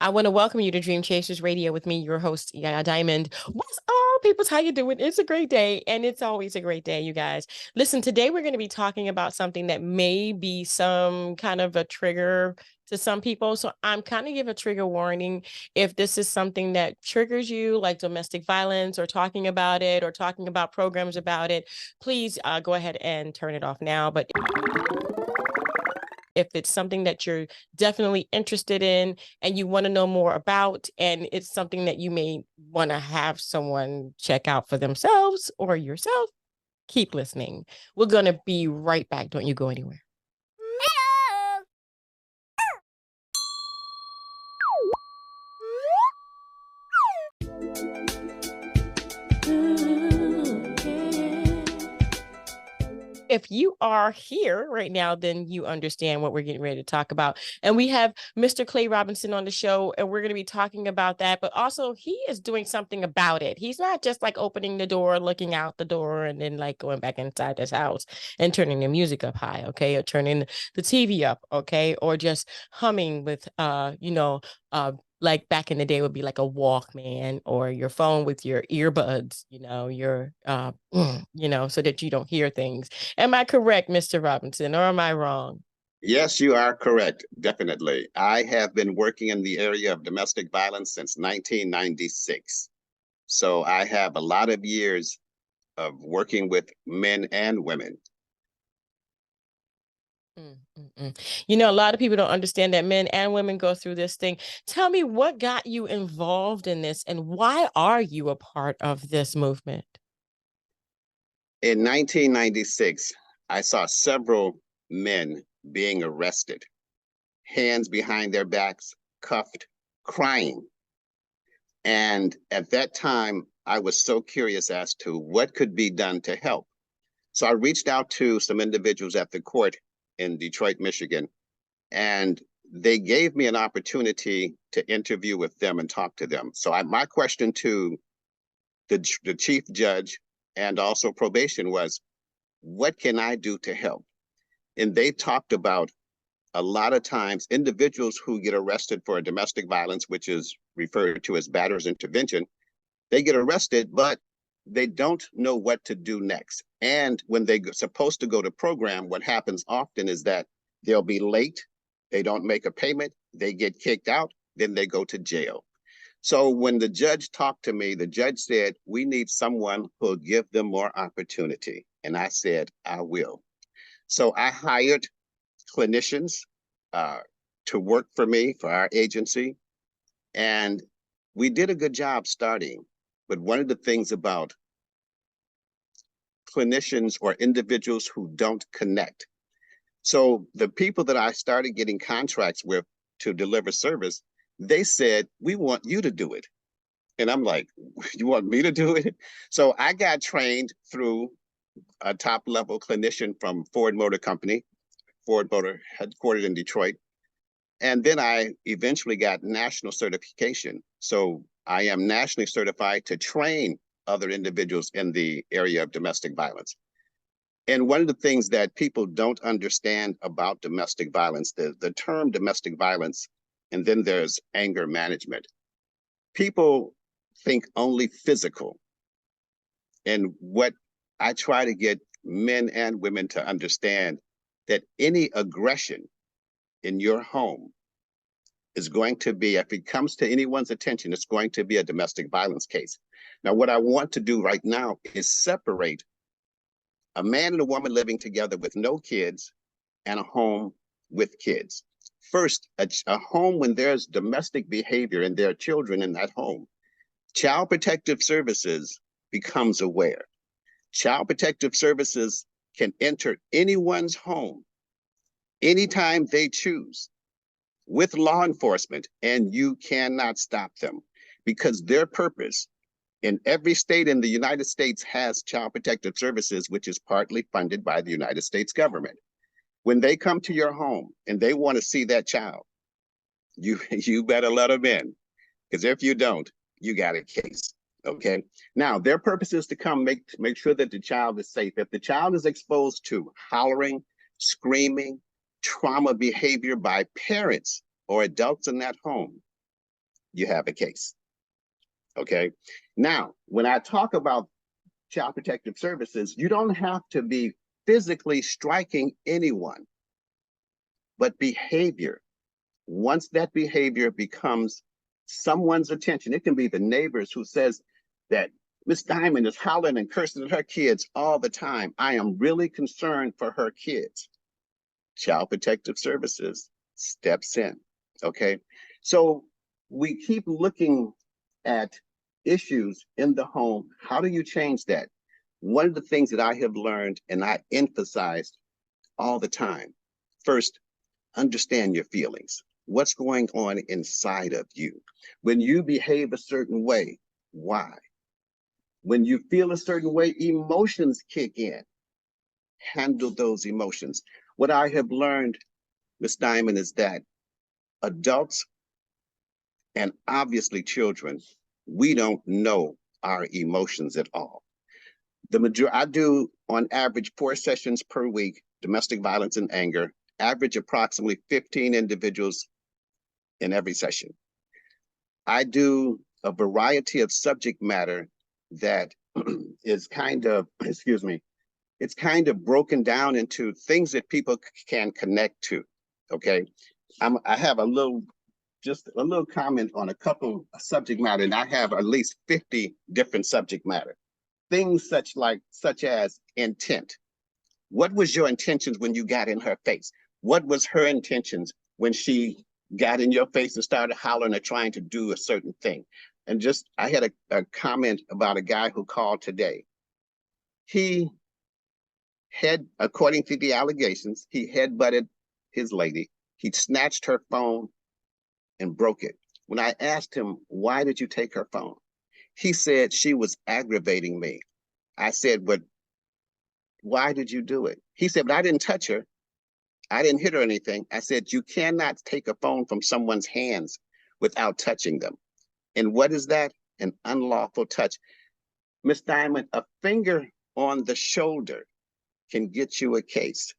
I want to welcome you to Dream Chasers Radio with me, your host, Yaya Diamond. What's up, peoples? How you doing? It's a great day, and it's always a great day, you guys. Listen, today we're going to be talking about something that may be some kind of a trigger to some people. So I'm kind of give a trigger warning if this is something that triggers you, like domestic violence, or talking about it, or talking about programs about it. Please go ahead and turn it off now. But if it's something that you're definitely interested in and you want to know more about, and it's something that you may want to have someone check out for themselves or yourself, keep listening. We're going to be right back. Don't you go anywhere. If you are here right now, then you understand what we're getting ready to talk about. And we have Mr. Clay Robinson on the show, and we're going to be talking about that. But also, he is doing something about it. He's not just like opening the door, looking out the door, and then like going back inside his house and turning the music up high, okay, or turning the TV up, okay, or just humming with, like back in the day would be like a Walkman or your phone with your earbuds, so that you don't hear things. Am I correct, Mr. Robinson, or am I wrong? Yes, you are correct. Definitely. I have been working in the area of domestic violence since 1996. So I have a lot of years of working with men and women. Mm, mm, mm. A lot of people don't understand that men and women go through this thing. Tell me what got you involved in this and why are you a part of this movement? In 1996, I saw several men being arrested, hands behind their backs, cuffed, crying. And at that time, I was so curious as to what could be done to help. So I reached out to some individuals at the court in Detroit, Michigan, and they gave me an opportunity to interview with them and talk to them. So my question to the chief judge and also probation was, what can I do to help? And they talked about a lot of times individuals who get arrested for domestic violence, which is referred to as batterer's intervention, they get arrested, but they don't know what to do next. And when they're supposed to go to program, what happens often is that they'll be late, they don't make a payment, they get kicked out, then they go to jail. So when the judge talked to me, the judge said, we need someone who'll give them more opportunity. And I said, I will. So I hired clinicians uh, to work for me, for our agency. And we did a good job starting. But one of the things about clinicians or individuals who don't connect. So the people that I started getting contracts with to deliver service, they said, we want you to do it. And I'm like, you want me to do it? So I got trained through a top level clinician from Ford Motor Company, Ford Motor headquartered in Detroit. And then I eventually got national certification. So I am nationally certified to train other individuals in the area of domestic violence. And one of the things that people don't understand about domestic violence, the term domestic violence, and then there's anger management. People think only physical. And what I try to get men and women to understand that any aggression in your home is going to be, if it comes to anyone's attention, it's going to be a domestic violence case. Now, what I want to do right now is separate a man and a woman living together with no kids and a home with kids. First, a home when there's domestic behavior and there are children in that home, Child Protective Services becomes aware. Child Protective Services can enter anyone's home anytime they choose with law enforcement, and you cannot stop them because their purpose in every state in the United States has Child Protective Services, which is partly funded by the United States government. When they come to your home and they want to see that child, you better let them in, because if you don't, you got a case. Okay. Now, their purpose is to come make sure that the child is safe. If the child is exposed to hollering, screaming, trauma behavior by parents or adults in that home, you have a case. Okay. Now, when I talk about Child Protective Services, you don't have to be physically striking anyone, but behavior. Once that behavior becomes someone's attention, it can be the neighbors who says that Miss Diamond is hollering and cursing at her kids all the time. I am really concerned for her kids. Child Protective Services steps in. Okay. So we keep looking at issues in the home. How do you change that? One of the things that I have learned and I emphasized all the time, first, understand your feelings. What's going on inside of you? When you behave a certain way, why? When you feel a certain way, emotions kick in. Handle those emotions. What I have learned, Miss Diamond, is that adults and obviously children, we don't know our emotions at all. I do on average 4 sessions per week, domestic violence and anger, average approximately 15 individuals in every session. I do a variety of subject matter that is kind of, excuse me, it's kind of broken down into things that people can connect to. Okay. I have just a little comment on a couple of subject matter, and I have at least 50 different subject matter. Things such as intent. What was your intentions when you got in her face? What was her intentions when she got in your face and started hollering or trying to do a certain thing? And just, I had a comment about a guy who called today. He had, according to the allegations, he headbutted his lady. He snatched her phone and broke it. When I asked him, why did you take her phone? He said she was aggravating me. I said, but why did you do it? He said, but I didn't touch her. I didn't hit her or anything. I said, you cannot take a phone from someone's hands without touching them. And what is that? An unlawful touch. Miss Diamond, a finger on the shoulder can get you a case.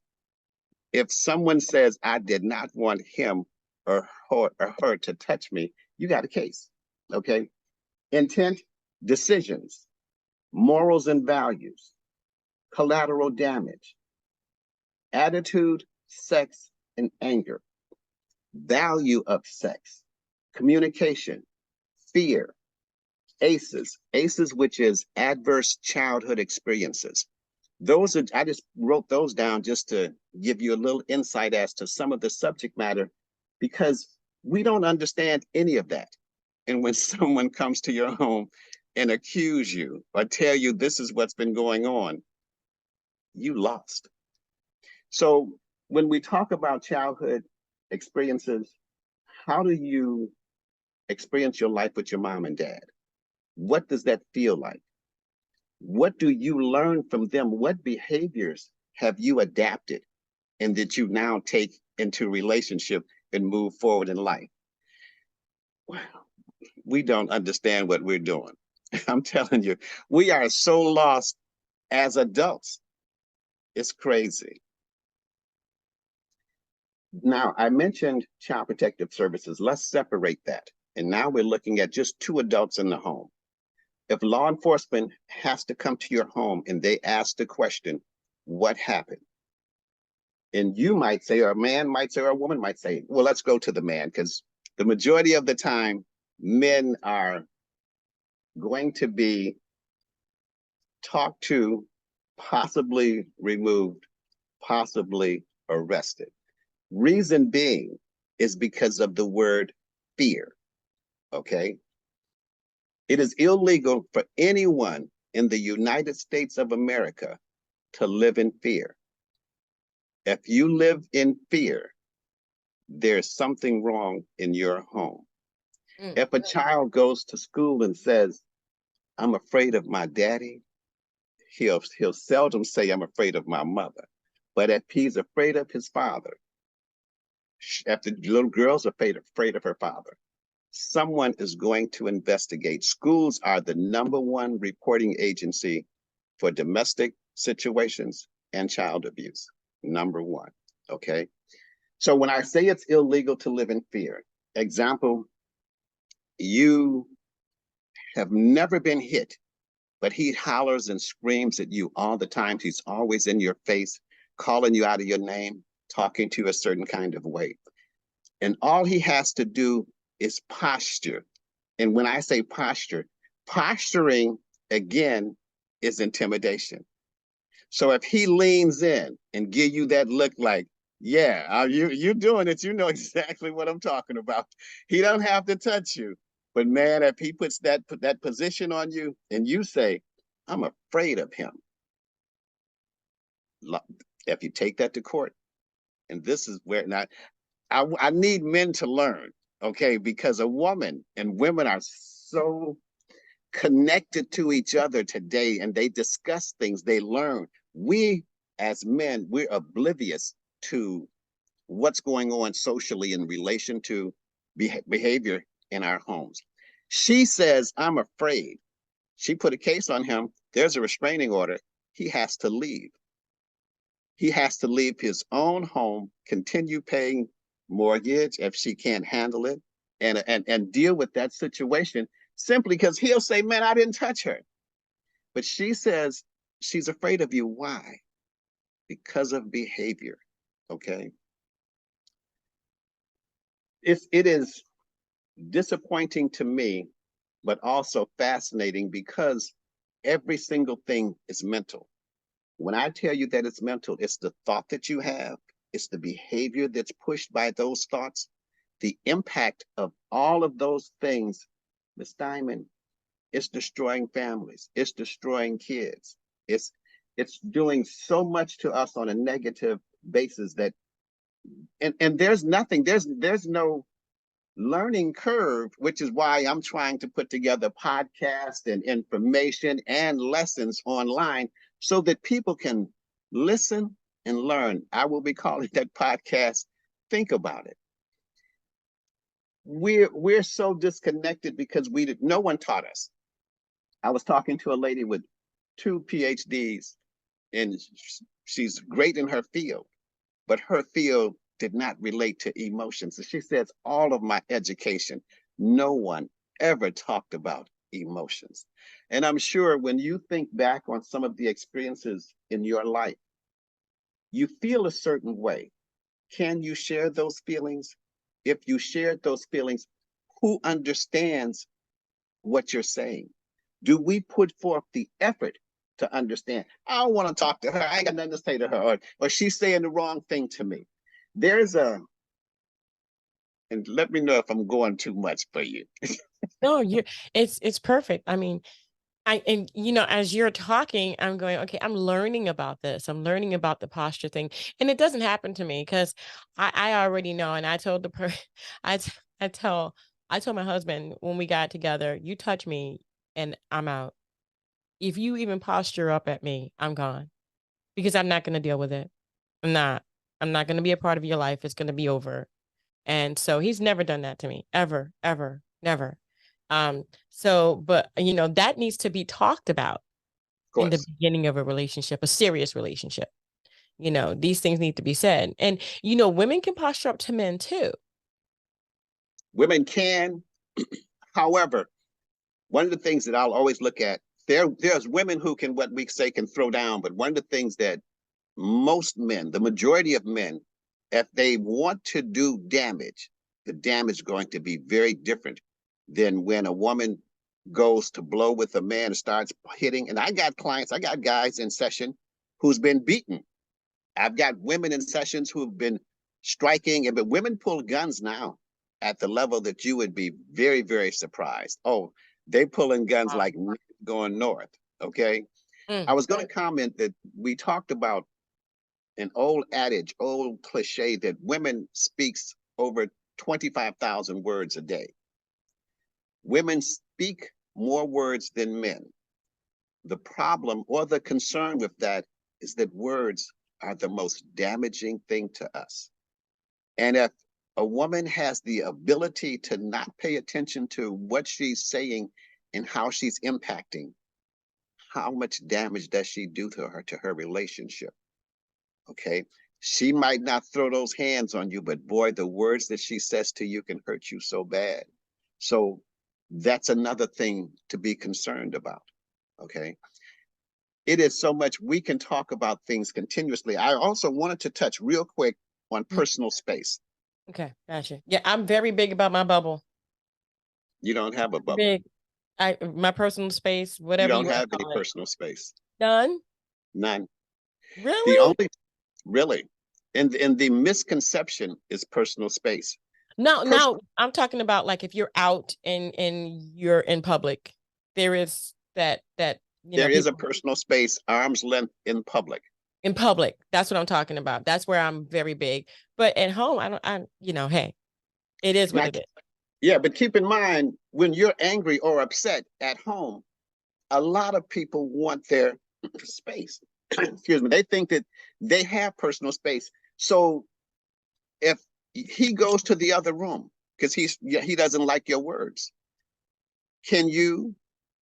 If someone says, I did not want him or her to touch me, you got a case. Okay. Intent, decisions, morals and values, collateral damage, attitude, sex, and anger, value of sex, communication, fear, ACEs, which is adverse childhood experiences. Those are, I just wrote those down just to give you a little insight as to some of the subject matter, because we don't understand any of that. And when someone comes to your home and accuse you or tell you this is what's been going on, you lost. So when we talk about childhood experiences, how do you experience your life with your mom and dad? What does that feel like? What do you learn from them? What behaviors have you adapted and that you now take into relationship and move forward in life? Wow, we don't understand what we're doing. I'm telling you, we are so lost as adults. It's crazy. Now, I mentioned Child Protective Services. Let's separate that. And now we're looking at just 2 adults in the home. If law enforcement has to come to your home and they ask the question, what happened? And you might say, or a man might say, or a woman might say, well, let's go to the man, because the majority of the time, men are going to be talked to, possibly removed, possibly arrested. Reason being is because of the word fear, okay? It is illegal for anyone in the United States of America to live in fear. If you live in fear, there's something wrong in your home. If a child goes to school and says, I'm afraid of my daddy, he'll seldom say, I'm afraid of my mother. But if he's afraid of his father, if the little girl's afraid of her father, someone is going to investigate. Schools are the #1 reporting agency for domestic situations and child abuse. #1, okay? So when I say it's illegal to live in fear, example, You have never been hit, but he hollers and screams at you all the time. He's always in your face, calling you out of your name, talking to you a certain kind of way. And all he has to do is posture. And when I say posture, posturing again is intimidation. So if he leans in and give you that look like, yeah, you're doing it, you know exactly what I'm talking about. He don't have to touch you. But man, if he puts that position on you and you say, I'm afraid of him, if you take that to court, and this is where not I need men to learn, okay, because a woman and women are so connected to each other today, and they discuss things, they learn. We as men, we're oblivious to what's going on socially in relation to behavior in our homes. She says, I'm afraid. She put a case on him. There's a restraining order. He has to leave. He has to leave his own home, continue paying mortgage if she can't handle it, and deal with that situation simply because he'll say, man, I didn't touch her. But she says she's afraid of you. Why? Because of behavior. Okay. It is disappointing to me, but also fascinating because every single thing is mental. When I tell you that it's mental, it's the thought that you have, it's the behavior that's pushed by those thoughts, the impact of all of those things. Miss Diamond, it's destroying families, it's destroying kids, it's it's doing so much to us on a negative basis that and there's nothing, there's no learning curve, which is why I'm trying to put together podcasts and information and lessons online so that people can listen and learn. I will be calling that podcast Think About It. We're so disconnected because no one taught us. I was talking to a lady with 2 PhDs, and she's great in her field, but her field did not relate to emotions. So she says, all of my education, no one ever talked about emotions. And I'm sure when you think back on some of the experiences in your life, you feel a certain way. Can you share those feelings? If you shared those feelings, who understands what you're saying? Do we put forth the effort to understand? I don't want to talk to her. I ain't got nothing to say to her, or she's saying the wrong thing to me. There's a, and let me know if I'm going too much for you. No, it's perfect. I mean, and as you're talking, I'm going, okay, I'm learning about this. I'm learning about the posture thing. And it doesn't happen to me because I already know. And I told the person, I t- I told my husband when we got together, you touch me and I'm out. If you even posture up at me, I'm gone because I'm not going to deal with it. I'm not. I'm not going to be a part of your life. It's going to be over. And so he's never done that to me, ever, ever, never. So, but that needs to be talked about Of in the course, beginning of a relationship, a serious relationship. These things need to be said. And women can posture up to men too. women can. However, one of the things that I'll always look at, there's women who can, what we say, can throw down, but one of the things that most men, the majority of men, if they want to do damage, the damage is going to be very different than when a woman goes to blow with a man and starts hitting. And I got clients, I got guys in session who's been beaten. I've got women in sessions who've been striking, but women pull guns now at the level that you would be very, very surprised. Oh, they pulling guns Wow. like going north. Okay. Mm. I was going to comment that we talked about an old adage, old cliche that women speaks over 25,000 words a day. Women speak more words than men. The problem or the concern with that is that words are the most damaging thing to us. And if a woman has the ability to not pay attention to what she's saying and how she's impacting, how much damage does she do to her relationship? Okay. She might not throw those hands on you, but boy, the words that she says to you can hurt you so bad. So That's another thing to be concerned about. Okay. It is so much we can talk about things continuously. I also wanted to touch real quick on personal space. Okay, gotcha. Yeah, I'm very big about my bubble. You don't have a bubble. Big. My personal space, You whatever you don't want to have any call it. personal space. Done? None. The Really? only really and the misconception is personal space. No, Person, now I'm talking about like if you're out and you're in public, there is that there is a people personal space, arm's length in public. in public. That's what I'm talking about. That's where I'm very big. But at home, I don't. Hey, it is what Now, it is. yeah, but keep in mind when you're angry or upset at home, a lot of people want their space. Excuse me. They think that they have personal space. So if he goes to the other room because he doesn't like your words, can you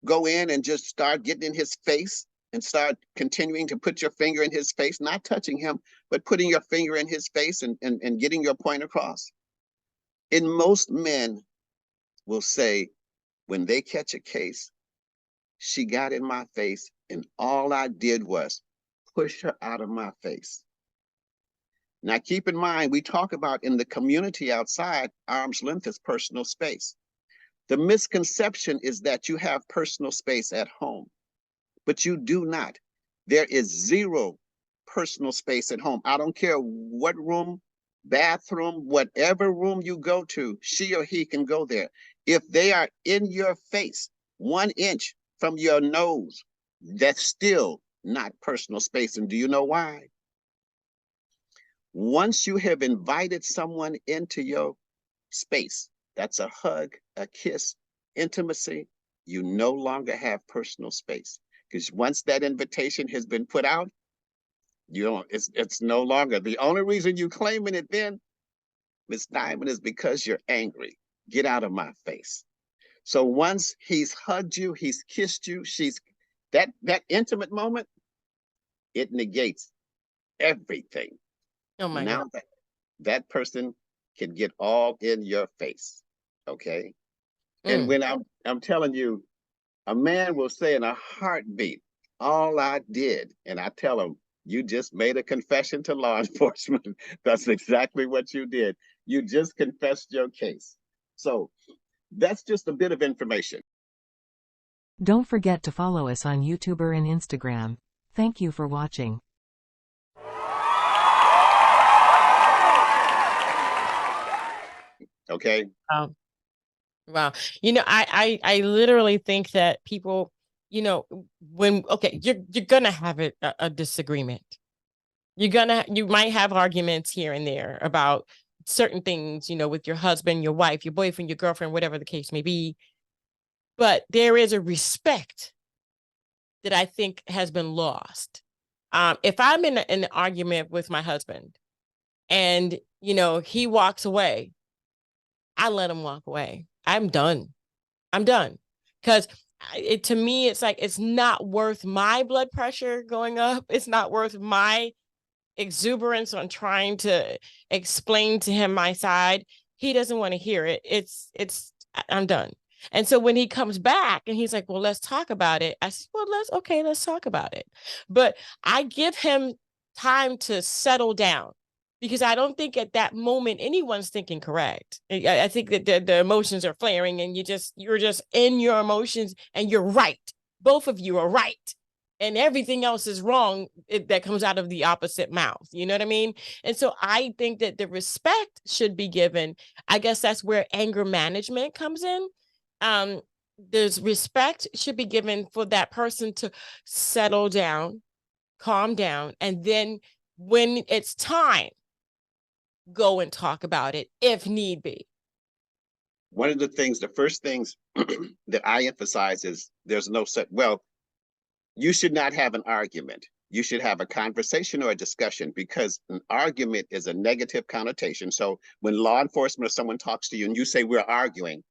go in and just start getting in his face and start continuing to put your finger in his face, not touching him, but putting your finger in his face and getting your point across? And most men will say, when they catch a case, she got in my face, and all I did was push her out of my face. Now, keep in mind, we talk about in the community outside, arm's length is personal space. The misconception is that you have personal space at home, but you do not. There is zero personal space at home. I don't care what room, bathroom, whatever room you go to, she or he can go there. If they are in your face, 1 inch from your nose, that's still not personal space. And do you know why? Once you have invited someone into your space, that's a hug, a kiss, intimacy, you no longer have personal space. Because once that invitation has been put out, you don't, it's no longer. The only reason you claiming it then, Miss Diamond, is because you're angry. Get out of my face. So once he's hugged you, he's kissed you, she's that intimate moment, it negates everything. Oh my God. Now that person can get all in your face. Okay. And Mm. when I'm telling you, a man will say in a heartbeat, all I did, and I tell him, you just made a confession to law enforcement. That's exactly what you did. You just confessed your case. So that's just a bit of information. Don't forget to follow us on YouTube and Instagram. Thank you for watching. Okay. Wow. I literally think that people, when okay, you're gonna have a disagreement. You might have arguments here and there about certain things, with your husband, your wife, your boyfriend, your girlfriend, whatever the case may be. But there is a respect that I think has been lost. If I'm in an argument with my husband and, he walks away, I let him walk away. I'm done. I'm done. Because to me, it's like, it's not worth my blood pressure going up. It's not worth my exuberance on trying to explain to him my side. He doesn't want to hear it. I'm done. And so when he comes back and he's like, well, let's talk about it. I said, well, let's talk about it. But I give him time to settle down because I don't think at that moment anyone's thinking correct. I think that the emotions are flaring and you're just in your emotions and you're right. Both of you are right and everything else is wrong that comes out of the opposite mouth. You know what I mean? And so I think that the respect should be given. I guess that's where anger management comes in. Um, there's respect should be given for that person to settle down, calm down, and then when it's time, go and talk about it if need be. One of the first things that I emphasize is there's no set, well, you should not have an argument. You should have a conversation or a discussion because an argument is a negative connotation. So when law enforcement or someone talks to you and you say we're arguing,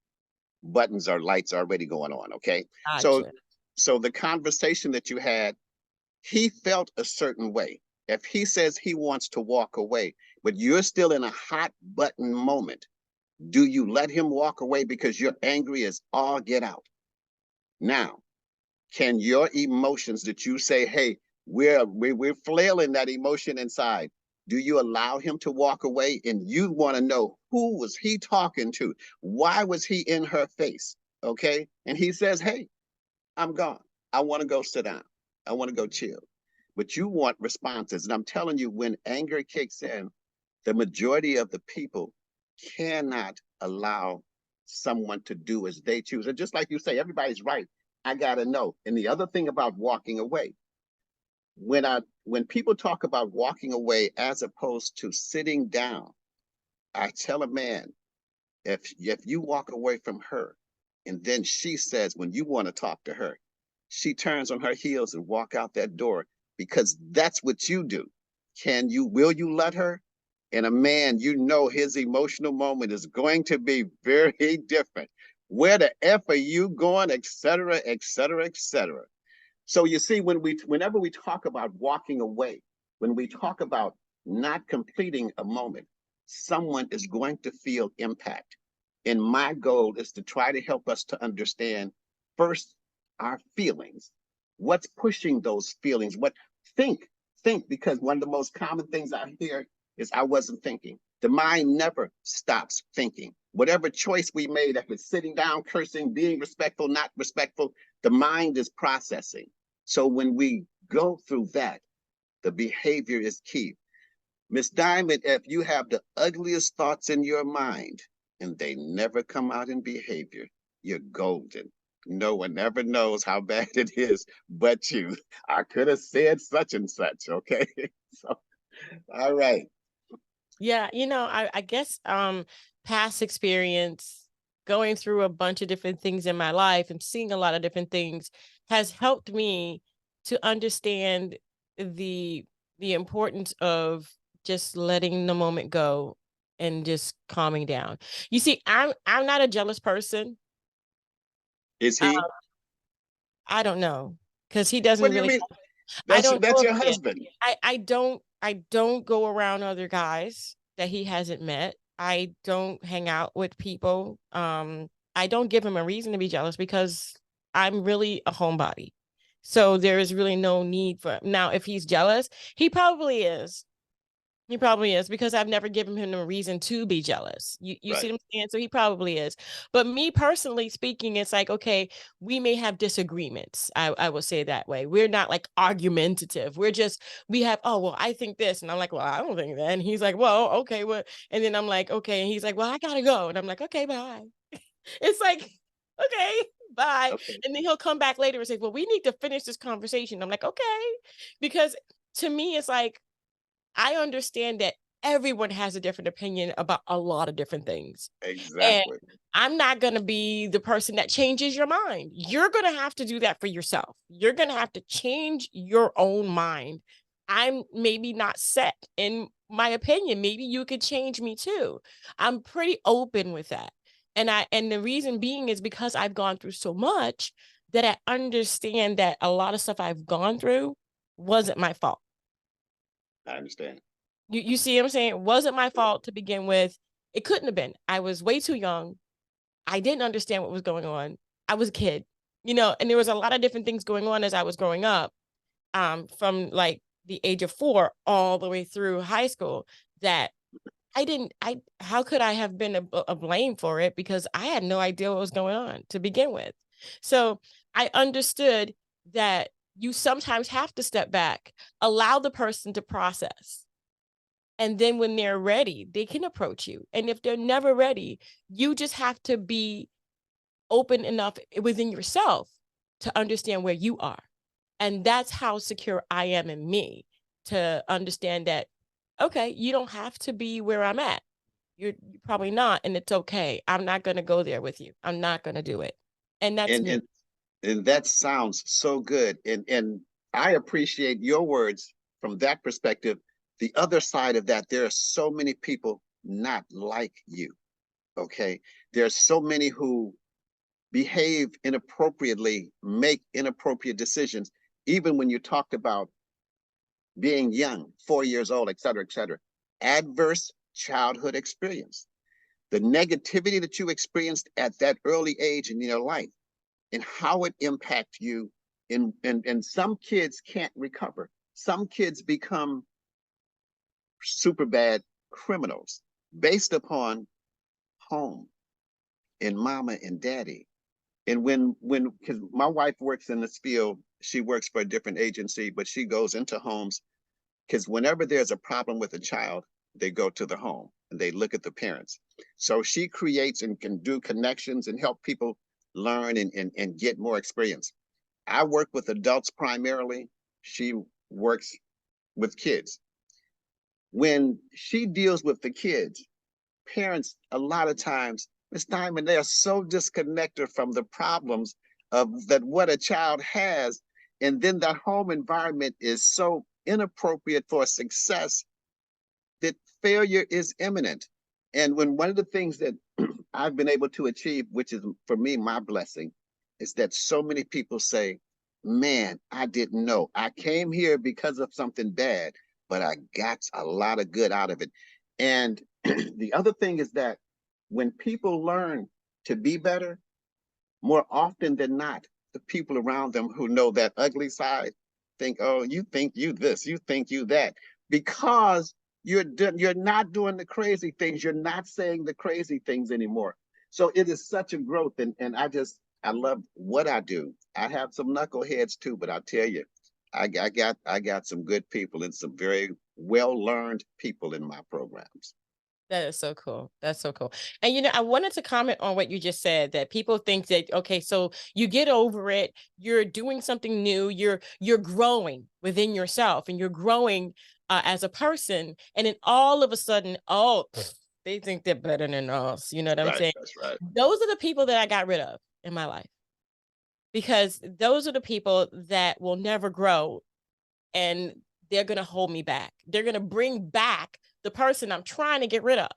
buttons or lights already going on. Okay. So Gotcha. so the conversation that you had, he felt a certain way. If he says he wants to walk away, but you're still in a hot button moment, Do you let him walk away because you're angry as all get out? Now, can your emotions that you say, hey, we're flailing that emotion inside, do you allow him to walk away? And you want to know, who was he talking to? Why was he in her face? Okay. And he says, hey, I'm gone. I want to go sit down. I want to go chill. But you want responses. And I'm telling you, when anger kicks in, the majority of the people cannot allow someone to do as they choose. And just like you say, everybody's right. I gotta know. And the other thing about walking away, when people talk about walking away as opposed to sitting down, I tell a man, if you walk away from her, and then she says when you want to talk to her, she turns on her heels and walk out that door because that's what you do. Will you let her? And a man, you know, his emotional moment is going to be very different. Where the F are you going, et cetera, et cetera, et cetera. So you see, whenever we talk about walking away, when we talk about not completing a moment, someone is going to feel impact. And my goal is to try to help us to understand first our feelings. What's pushing those feelings? Think, because one of the most common things I hear is I wasn't thinking. The mind never stops thinking. Whatever choice we made, if it's sitting down, cursing, being respectful, not respectful, the mind is processing. So when we go through that, the behavior is key. Miss Diamond, if you have the ugliest thoughts in your mind and they never come out in behavior, you're golden. No one ever knows how bad it is but you. I could have said such and such, okay? So, all right. Yeah, I guess past experience, going through a bunch of different things in my life and seeing a lot of different things has helped me to understand the the importance of just letting the moment go and just calming down. You see, I'm not a jealous person. Is Uh, he? I don't know, because he What doesn't do you really. mean? I That's don't that's know if your he is. husband, I don't go around other guys that he hasn't met. I don't hang out with people. I don't give him a reason to be jealous because I'm really a homebody. So there is really no need for now. If he's jealous, he probably is. He probably is because I've never given him a reason to be jealous. You see right? what I'm saying? So he probably is. But me personally speaking, it's like, okay, we may have disagreements. I will say that way. We're not like argumentative. We have, oh, well, I think this. And I'm like, well, I don't think that. And he's like, well, okay, well, and then I'm like, okay. And he's like, well, I gotta go. And I'm like, okay, bye. It's like, okay, bye. Okay. And then he'll come back later and say, well, we need to finish this conversation. I'm like, okay. Because to me, it's like, I understand that everyone has a different opinion about a lot of different things. And Exactly. I'm not going to be the person that changes your mind. You're going to have to do that for yourself. You're going to have to change your own mind. I'm maybe not set in my opinion. Maybe you could change me too. I'm pretty open with that. And the reason being is because I've gone through so much that I understand that a lot of stuff I've gone through wasn't my fault. I understand. You see what I'm saying? It wasn't my fault to begin with. It couldn't have been. I was way too young. I didn't understand what was going on. I was a kid, and there was a lot of different things going on as I was growing up, from like the age of 4 all the way through high school that how could I have been a blame for it because I had no idea what was going on to begin with. So I understood that you sometimes have to step back, allow the person to process, and then when they're ready, they can approach you. And if they're never ready, you just have to be open enough within yourself to understand where you are. And that's how secure I am in me to understand that, okay, you don't have to be where I'm at. You're probably not, and it's okay. I'm not going to go there with you. I'm not going to do it. And that's And me. and and that sounds so good. And I appreciate your words from that perspective. The other side of that, there are so many people not like you. Okay. There's so many who behave inappropriately, make inappropriate decisions, even when you talked about being young, 4 years old, et cetera, et cetera. Adverse childhood experience. the negativity that you experienced at that early age in your life and how it impacts you. And some kids can't recover. Some kids become super bad criminals based upon home and mama and daddy. And because my wife works in this field, she works for a different agency, but she goes into homes because whenever there's a problem with a child, they go to the home and they look at the parents. So she creates and can do connections and help people learn and get more experience. I work with adults primarily. She works with kids. When she deals with the kids, parents, a lot of times, Ms. Diamond, they are so disconnected from the problems of that what a child has. And then that home environment is so inappropriate for success that failure is imminent. And when one of the things that I've been able to achieve, which is for me my blessing, is that so many people say, man, I didn't know. I came here because of something bad, but I got a lot of good out of it. And the other thing is that when people learn to be better, more often than not, the people around them who know that ugly side think, oh, you think you this, you think you that, because you're not doing the crazy things. You're not saying the crazy things anymore. So it is such a growth. And I love what I do. I have some knuckleheads too, but I'll tell you, I got some good people and some very well-learned people in my programs. That is so cool. That's so cool. And I wanted to comment on what you just said, that people think that, okay, so you get over it, you're doing something new, you're growing within yourself and you're growing as a person, and then all of a sudden, oh, they think they're better than us. You know what I'm Right, saying? that's right. Those are the people that I got rid of in my life, because those are the people that will never grow, and they're going to hold me back. They're going to bring back the person I'm trying to get rid of.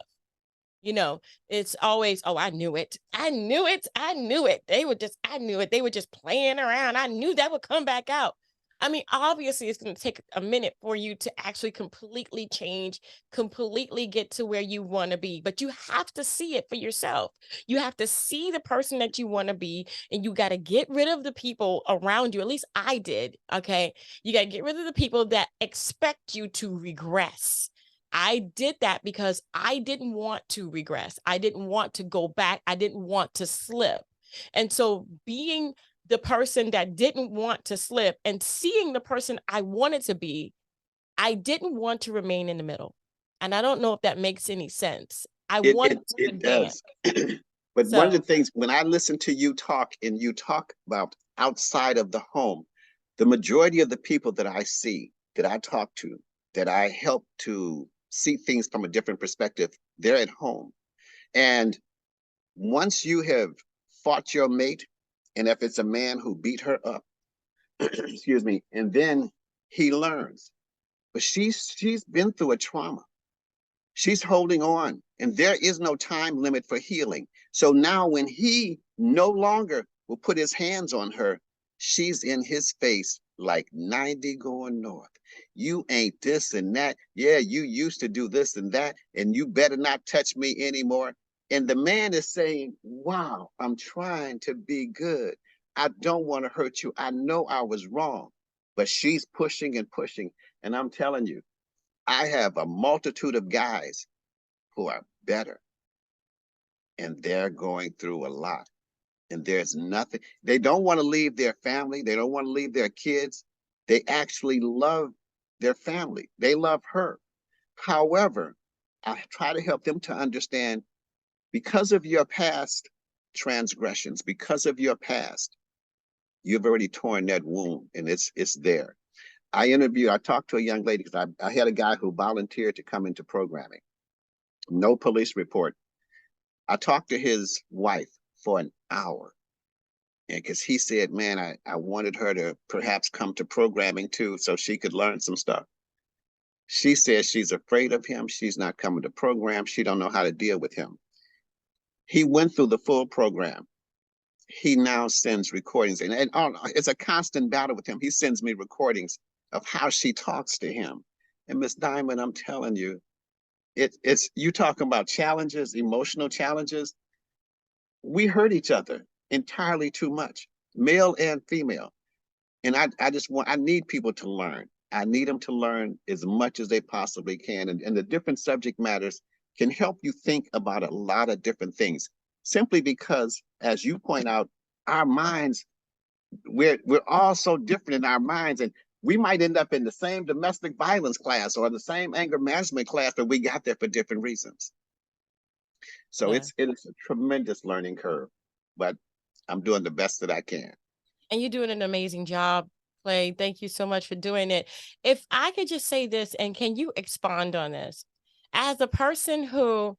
It's always, oh, I knew it. I knew it. I knew it. I knew it. They were just playing around. I knew that would come back out. I mean, obviously, it's going to take a minute for you to actually completely change, completely get to where you want to be. But you have to see it for yourself. You have to see the person that you want to be, and you got to get rid of the people around you. At least I did. Okay. You got to get rid of the people that expect you to regress. I did that because I didn't want to regress. I didn't want to go back. I didn't want to slip. And so being the person that didn't want to slip and seeing the person I wanted to be, I didn't want to remain in the middle. And I don't know if that makes any sense. I wanted to It advance. does. But one of the So things, when I listen to you talk and you talk about outside of the home, the majority of the people that I see, that I talk to, that I help to see things from a different perspective, they're at home. And once you have fought your mate, and if it's a man who beat her up, excuse me, and then he learns, but she's been through a trauma. She's holding on, and there is no time limit for healing. So now, when he no longer will put his hands on her, she's in his face like 90 going north. You ain't this and that. Yeah, you used to do this and that, and you better not touch me anymore. And the man is saying, wow, I'm trying to be good. I don't want to hurt you. I know I was wrong. But she's pushing and pushing. And I'm telling you, I have a multitude of guys who are better, and they're going through a lot. And there's nothing, they don't want to leave their family, they don't want to leave their kids. They actually love their family, they love her. However, I try to help them to understand, because of your past transgressions, because of your past, you've already torn that wound, and it's there. I talked to a young lady because I had a guy who volunteered to come into programming. No police report. I talked to his wife for an hour, and because he said, man, I wanted her to perhaps come to programming too so she could learn some stuff. She says she's afraid of him. She's not coming to program. She don't know how to deal with him. He went through the full program. He now sends recordings, and it's a constant battle with him. He sends me recordings of how she talks to him. And Miss Diamond, I'm telling you, It's you talking about challenges, emotional challenges. We hurt each other entirely too much, male and female. And I need people to learn. I need them to learn as much as they possibly can. And the different subject matters can help you think about a lot of different things. Simply because, as you point out, our minds, we're all so different in our minds. And we might end up in the same domestic violence class or the same anger management class, but we got there for different reasons. So Yeah. it is a tremendous learning curve, but I'm doing the best that I can. And you're doing an amazing job, Clay. Thank you so much for doing it. If I could just say this, and can you expand on this? As a person who,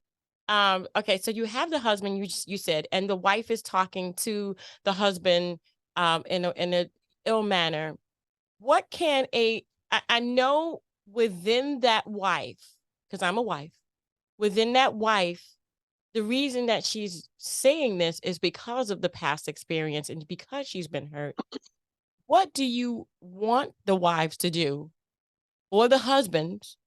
okay, so you have the husband, you said, and the wife is talking to the husband in a ill manner. What can I know within that wife, because I'm a wife, within that wife, the reason that she's saying this is because of the past experience and because she's been hurt. What do you want the wives to do, or the husbands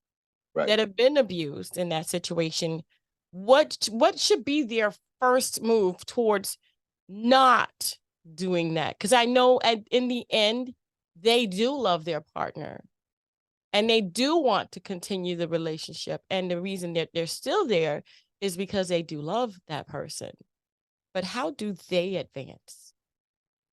Right. that have been abused in that situation? What should be their first move towards not doing that? Because I know in the end, they do love their partner and they do want to continue the relationship. And the reason that they're still there is because they do love that person. But how do they advance?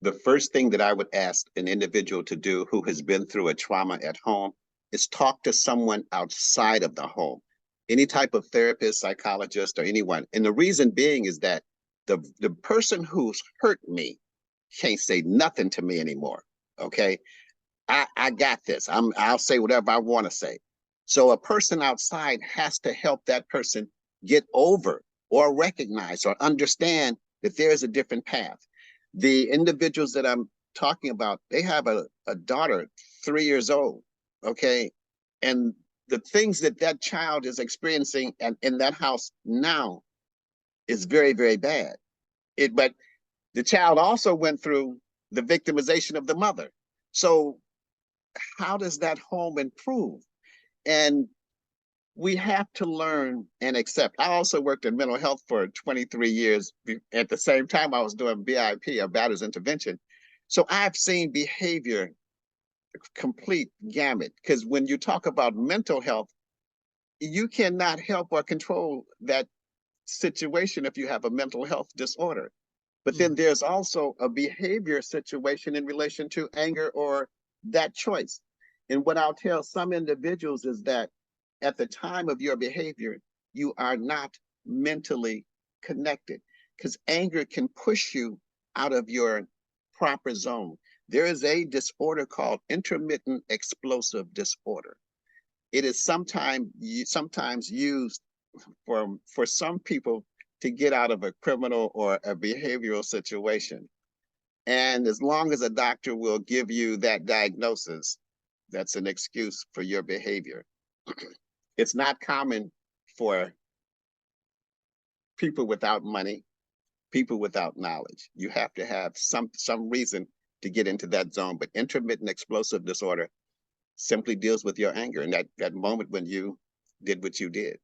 The first thing that I would ask an individual to do who has been through a trauma at home is talk to someone outside of the home, any type of therapist, psychologist, or anyone. And the reason being is that the person who's hurt me can't say nothing to me anymore. Okay. I got this. I'll say whatever I want to say. So a person outside has to help that person get over or recognize or understand that there's a different path. The individuals that I'm talking about, they have a daughter, 3 years old. Okay. And the things that that child is experiencing and in that house now is very, very bad. But the child also went through the victimization of the mother. So how does that home improve? And we have to learn and accept. I also worked in mental health for 23 years. At the same time, I was doing BIP, or Batters Intervention. So I've seen behavior complete gamut. Because when you talk about mental health, you cannot help or control that situation if you have a mental health disorder. But then there's also a behavior situation in relation to anger or that choice. And what I'll tell some individuals is that at the time of your behavior, you are not mentally connected because anger can push you out of your proper zone. There is a disorder called intermittent explosive disorder. It is sometimes used for some people to get out of a criminal or a behavioral situation. And as long as a doctor will give you that diagnosis, that's an excuse for your behavior. It's not common for people without money, people without knowledge. You have to have some reason to get into that zone. But intermittent explosive disorder simply deals with your anger and that moment when you did what you did.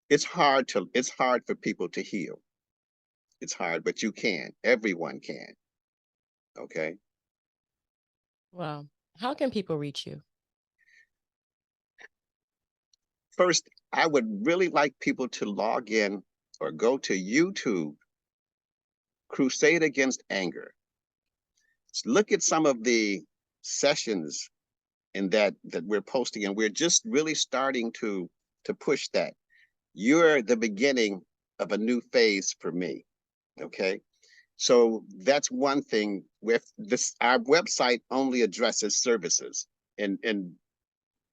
It's hard for people to heal. It's hard, but you can. Everyone can. Okay. Wow. How can people reach you? First, I would really like people to log in or go to YouTube, Crusade Against Anger. Look at some of the sessions in that we're posting, and we're just really starting to push that. You're the beginning of a new phase for me. Okay. So that's one thing. With this, our website only addresses services, and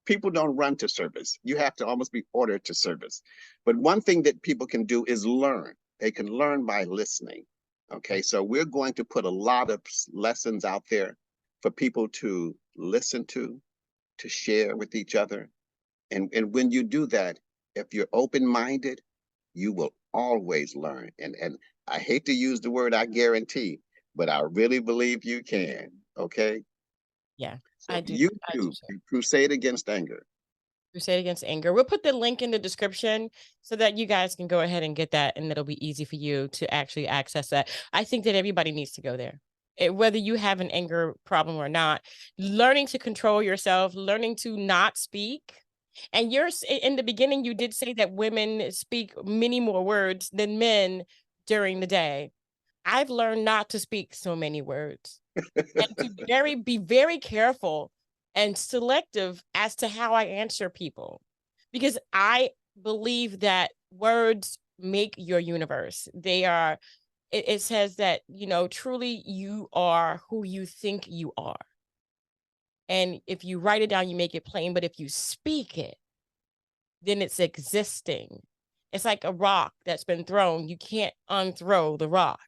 people don't run to service. You have to almost be ordered to service. But one thing that people can do is learn. They can learn by listening. Okay, so we're going to put a lot of lessons out there for people to listen to share with each other. And when you do that, if you're open-minded, you will always learn. And I hate to use the word I guarantee, but I really believe you can. Okay. Yeah, So I do. I do. YouTube, Sir. Crusade Against Anger. Crusade Against Anger. We'll put the link in the description so that you guys can go ahead and get that, and it'll be easy for you to actually access that. I think that everybody needs to go there. Whether you have an anger problem or not, learning to control yourself, learning to not speak. And in the beginning, you did say that women speak many more words than men during the day. I've learned not to speak so many words and to be very careful and selective as to how I answer people, because I believe that words make your universe. It says that, truly you are who you think you are. And if you write it down, you make it plain, but if you speak it, then it's existing. It's like a rock that's been thrown. You can't unthrow the rock.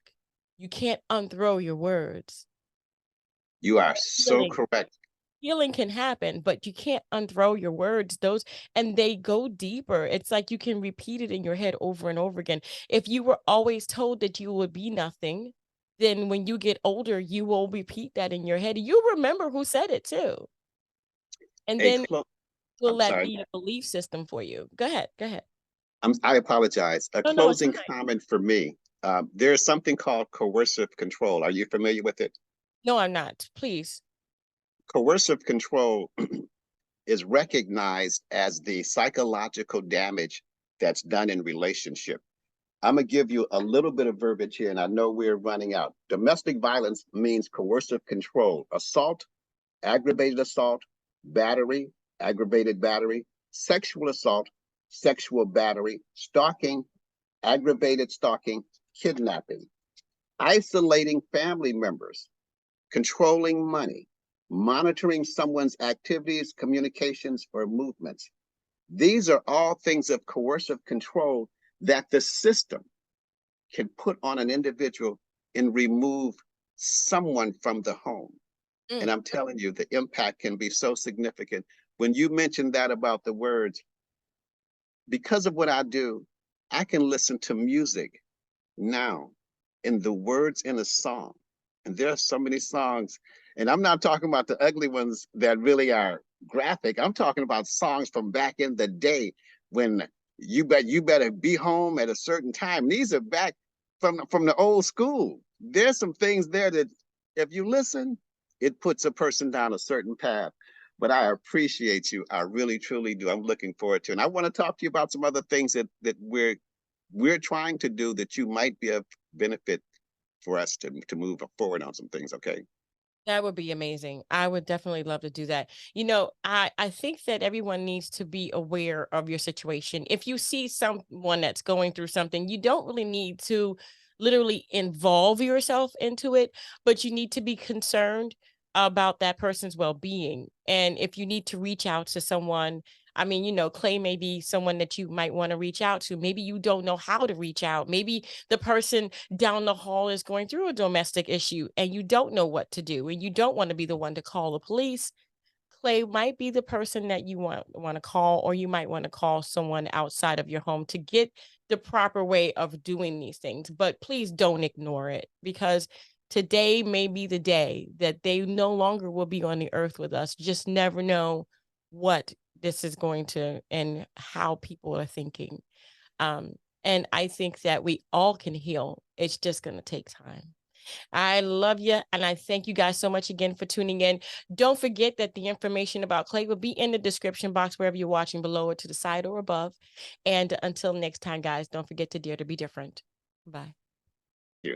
You can't unthrow your words. You are so correct. Healing can happen, but you can't unthrow your words. And they go deeper. It's like you can repeat it in your head over and over again. If you were always told that you would be nothing, then when you get older, you will repeat that in your head. You remember who said it too. And then will that be a belief system for you? Go ahead. I apologize. A No, closing comment for me. There's something called coercive control. Are you familiar with it? No, I'm not. Please. Coercive control is recognized as the psychological damage that's done in relationship. I'm going to give you a little bit of verbiage here, and I know we're running out. Domestic violence means coercive control, assault, aggravated assault, battery, aggravated battery, sexual assault, sexual battery, stalking, aggravated stalking, kidnapping, isolating family members, controlling money, monitoring someone's activities, communications, or movements. These are all things of coercive control that the system can put on an individual and remove someone from the home. And I'm telling you, the impact can be so significant. When you mentioned that about the words, because of what I do, I can listen to music now in the words in a song. And there are so many songs, and I'm not talking about the ugly ones that really are graphic. I'm talking about songs from back in the day when you better be home at a certain time. These are back from the old school. There's some things there that if you listen, it puts a person down a certain path. But I appreciate you. I really, truly do. I'm looking forward to it. And I want to talk to you about some other things that we're trying to do that you might be of benefit for us to move forward on some things. Okay. That would be amazing. I would definitely love to do that. I think that everyone needs to be aware of your situation. If you see someone that's going through something, you don't really need to literally involve yourself into it, but you need to be concerned about that person's well-being. And if you need to reach out to someone, I mean, Clay may be someone that you might want to reach out to. Maybe you don't know how to reach out. Maybe the person down the hall is going through a domestic issue and you don't know what to do and you don't want to be the one to call the police. Clay might be the person that you want to call, or you might want to call someone outside of your home to get the proper way of doing these things. But please don't ignore it, because today may be the day that they no longer will be on the earth with us. Just never know what this is going to and how people are thinking. And I think that we all can heal. It's just going to take time. I love you. And I thank you guys so much again for tuning in. Don't forget that the information about Clay will be in the description box, wherever you're watching, below or to the side or above. And until next time, guys, don't forget to dare to be different. Bye. Yeah.